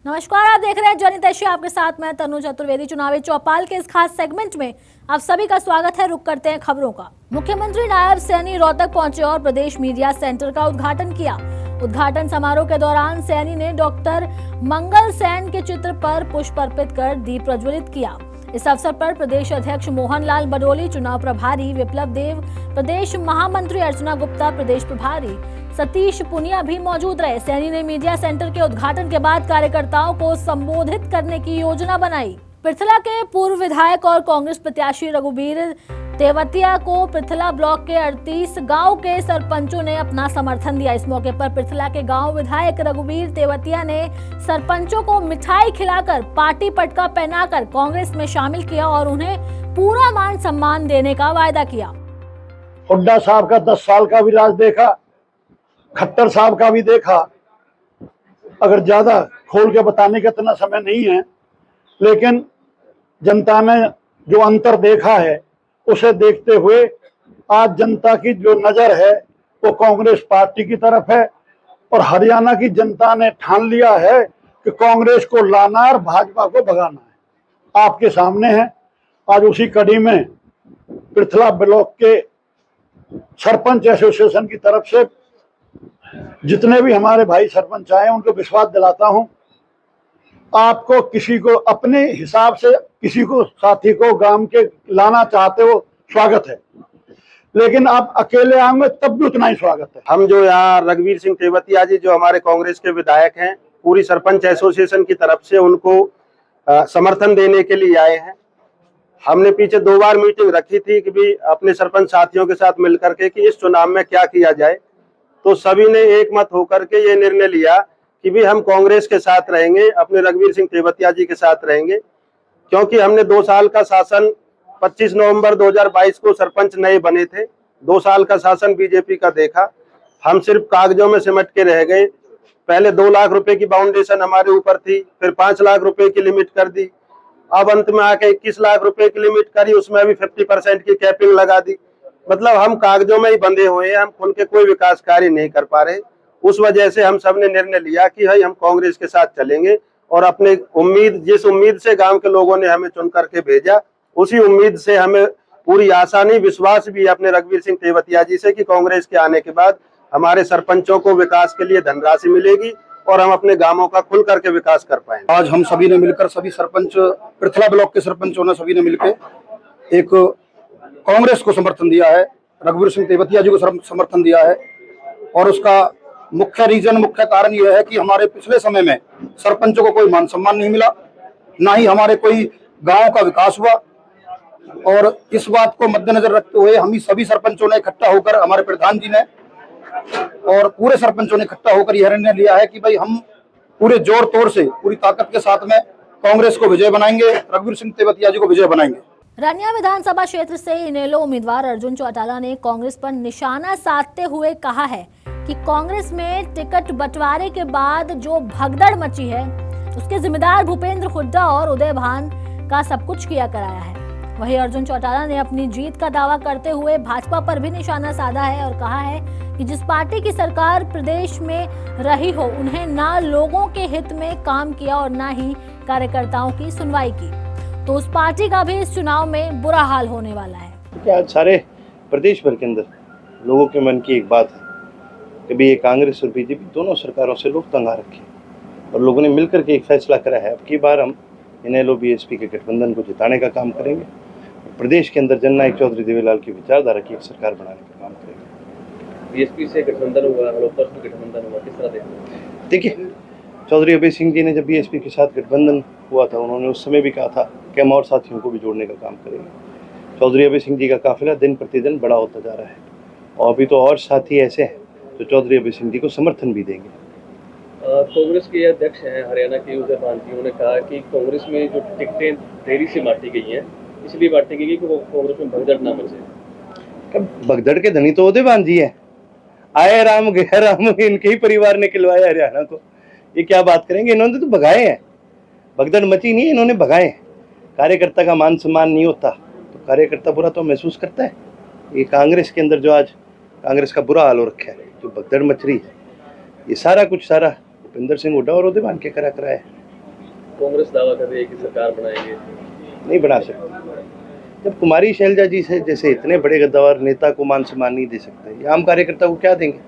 नमस्कार, आप देख रहे हैं जनित एशिया। आपके साथ मैं तनु चतुर्वेदी। चुनावी चौपाल के इस खास सेगमेंट में आप सभी का स्वागत है। रुक करते हैं खबरों का। मुख्यमंत्री नायब सैनी रोहतक पहुंचे और प्रदेश मीडिया सेंटर का उद्घाटन किया। उद्घाटन समारोह के दौरान सैनी ने डॉक्टर मंगल सेन के चित्र पर पुष्प अर्पित कर दीप प्रज्वलित किया। इस अवसर पर प्रदेश अध्यक्ष मोहन लाल बडोली, चुनाव प्रभारी विप्लव देव, प्रदेश महामंत्री अर्चना गुप्ता, प्रदेश प्रभारी सतीश पुनिया भी मौजूद रहे। सैनी ने मीडिया सेंटर के उद्घाटन के बाद कार्यकर्ताओं को संबोधित करने की योजना बनाई। पृथला के पूर्व विधायक और कांग्रेस प्रत्याशी रघुवीर तेवतिया को पृथला ब्लॉक के 38 गांव के सरपंचों ने अपना समर्थन दिया। इस मौके पर पृथला के गांव विधायक रघुवीर तेवतिया ने सरपंचों को मिठाई खिलाकर, पार्टी पटका पहनाकर कांग्रेस में शामिल किया और उन्हें पूरा मान सम्मान देने का वायदा किया। हुड्डा साहब का 10 साल का भी राज देखा, खट्टर साहब का भी देखा। अगर ज्यादा खोल के बताने का इतना समय नहीं है, लेकिन जनता ने जो अंतर देखा है उसे देखते हुए आज जनता की जो नजर है वो कांग्रेस पार्टी की तरफ है और हरियाणा की जनता ने ठान लिया है कि कांग्रेस को लाना और भाजपा को भगाना है। आपके सामने है। आज उसी कड़ी में पृथला ब्लॉक के सरपंच एसोसिएशन की तरफ से जितने भी हमारे भाई सरपंच आए उनको विश्वास दिलाता हूं, आपको किसी को अपने हिसाब से किसी को साथी को गांव के लाना चाहते हो, स्वागत है, लेकिन आप अकेले आएंगे तब भी उतना ही स्वागत है। हम जो यहाँ रघुवीर सिंह तेवतिया जी जो हमारे कांग्रेस के विधायक हैं, पूरी सरपंच एसोसिएशन की तरफ से उनको समर्थन देने के लिए आए हैं। हमने पीछे 2 बार मीटिंग रखी थी कि भी अपने सरपंच साथियों के साथ मिलकर के कि इस चुनाव में क्या किया जाए, तो सभी ने एक मत होकर के ये निर्णय लिया कि भी हम कांग्रेस के साथ रहेंगे, अपने रघुवीर सिंह तेवतिया जी के साथ रहेंगे, क्योंकि हमने 2 साल का शासन 25 नवंबर 2022 को सरपंच नए बने थे। 2 साल का शासन बीजेपी का देखा, हम सिर्फ कागजों में सिमट के रह गए। पहले 2 लाख रुपए की बाउंडेशन हमारे ऊपर थी, फिर 5 लाख रुपए की लिमिट कर दी, अब अंत में आके 21 लाख रुपए की लिमिट करी, उसमें भी 50% की कैपिंग लगा दी। मतलब हम कागजों में ही बंधे हुए हैं, हम खुल के कोई विकास कार्य नहीं कर पा रहे। उस वजह से हम सब ने निर्णय लिया कि भाई हम कांग्रेस के साथ चलेंगे और अपने जिस उम्मीद से गांव के लोगों ने हमें चुन करके भेजा, उसी उम्मीद से हमें पूरी आशा नहीं, विश्वास भी अपने रघुवीर सिंह तेवतिया जी से कि कांग्रेस के आने के बाद हमारे सरपंचों को विकास के लिए धनराशि मिलेगी और हम अपने गांवों का खुल करके विकास कर पाएंगे। आज हम सभी ने मिलकर, सभी सरपंच पृथला ब्लॉक के सरपंचों ने सभी ने मिलकर एक कांग्रेस को समर्थन दिया है, रघुवीर सिंह तेवतिया जी को समर्थन दिया है। और उसका मुख्य कारण यह है कि हमारे पिछले समय में सरपंचों को कोई मान सम्मान नहीं मिला, ना ही हमारे कोई गांव का विकास हुआ। और इस बात को मद्देनजर रखते हुए हम ही सभी सरपंचों ने इकट्ठा होकर, हमारे प्रधान जी ने और पूरे सरपंचों ने इकट्ठा होकर यह निर्णय लिया है कि भाई हम पूरे जोर तोड़ से, पूरी ताकत के साथ में कांग्रेस को विजय बनाएंगे, रघुवीर सिंह तेवतिया जी को विजय बनाएंगे। रनिया विधानसभा क्षेत्र से इनेलो उम्मीदवार अर्जुन चौटाला ने कांग्रेस पर निशाना साधते हुए कहा है कि कांग्रेस में टिकट बंटवारे के बाद जो भगदड़ मची है उसके जिम्मेदार भूपेंद्र हुड्डा और उदय भान का सब कुछ किया कराया है। वहीं अर्जुन चौटाला ने अपनी जीत का दावा करते हुए भाजपा पर भी निशाना साधा है और कहा है कि जिस पार्टी की सरकार प्रदेश में रही हो, उन्हें ना लोगों के हित में काम किया और ना ही कार्यकर्ताओं की सुनवाई की, तो उस पार्टी का भी इस चुनाव में बुरा हाल होने वाला है। क्योंकि आज सारे प्रदेश भर के अंदर लोगों के मन की एक बात है कि भी ये कांग्रेस और बीजेपी दोनों सरकारों से लोग तंग आ रखे और लोगों ने मिलकर के एक फैसला करा है, अब की बार हम इनेलो बीएसपी के गठबंधन को जिताने का काम करेंगे। प्रदेश के अंदर जननायक चौधरी देवीलाल की विचारधारा की एक सरकार बनाने का काम करेंगे। बीएसपी से गठबंधन हुआ, हड़प्पा से गठबंधन हुआ, किस तरह देखते हैं? देखिए, चौधरी अभय सिंह जी ने जब बीएसपी के साथ गठबंधन हुआ था, उन्होंने उस समय भी कहा था कि हम और साथियों को भी जोड़ने का काम करेंगे। चौधरी अभय सिंह जी का काफिला दिन प्रतिदिन बड़ा होता जा रहा है और अभी तो और साथी ऐसे हैं जो चौधरी अभय सिंह जी को समर्थन भी देंगे। कांग्रेस के अध्यक्ष हैं हरियाणा के उदय भान जी, उन्होंने कहा कि कांग्रेस में जो टिकटें देरी से बांटी गई हैं, इसलिए बांटी गई कि कांग्रेस में भगदड़ ना मचे। भगदड़ के धनी तो उदय भान जी हैं, आए राम गया राम, इनके ही परिवार ने खिलवाया हरियाणा को। ये क्या बात करेंगे, इन्होंने तो भगाए हैं, भगदड़ मची नहीं, इन्होंने भगाए हैं। कार्यकर्ता का मान सम्मान नहीं होता तो कार्यकर्ता बुरा तो महसूस करता है। ये कांग्रेस के अंदर जो आज कांग्रेस का बुरा हाल हो रखा है, जो भगदड़ मच रही है, ये सारा भूपेंद्र सिंह हुड्डा और उदय भान के करा है। कांग्रेस दावा कर रही है कि सरकार बनाएंगे। नहीं बना सकते। जब कुमारी शैलजा जी से जैसे इतने बड़े गद्दार नेता को मान सम्मान नहीं दे सकते, ये आम कार्यकर्ता को क्या देंगे?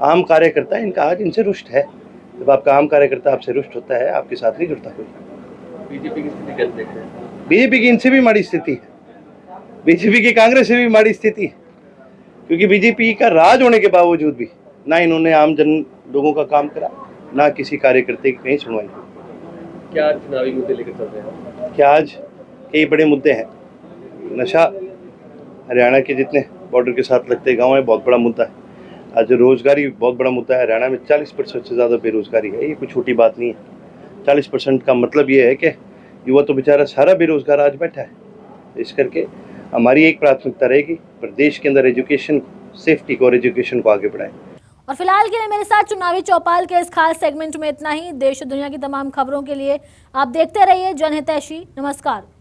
आम कार्यकर्ता इनका आज इनसे रुष्ट है। जब आपका आम कार्यकर्ता आपसे रुष्ट होता है, आपके साथ नहीं जुड़ता कोई। बीजेपी की स्थिति कैसे देखते हैं? बीजेपी की इनसे भी माड़ी स्थिति है, बीजेपी की कांग्रेस से भी माड़ी स्थिति है, क्योंकि बीजेपी का राज होने के बावजूद भी ना इन्होंने आम जन लोगों का काम करा, ना किसी कार्यकर्ता की कहीं सुनवाई। क्या चुनावी मुद्दे लेकर चल रहे हैं? क्या आज कई बड़े मुद्दे हैं। नशा हरियाणा के जितने बॉर्डर के साथ लगते गांव है, बहुत बड़ा मुद्दा है। आज रोजगारी बहुत बड़ा मुद्दा है। हरियाणा में 40% से ज़्यादा बेरोजगारी है। ये कोई छोटी बात नहीं है। 40% का मतलब ये है कि युवा तो बेचारा सारा बेरोजगार आज बैठा है। इस करके हमारी एक प्राथमिकता रहेगी प्रदेश के अंदर एजुकेशन को, सेफ्टी को और एजुकेशन को आगे बढ़ाएं। और फिलहाल के लिए मेरे साथ चुनावी चौपाल के इस खास सेगमेंट में इतना ही। देश और दुनिया की तमाम खबरों के लिए आप देखते रहिए जनहितैषी। नमस्कार।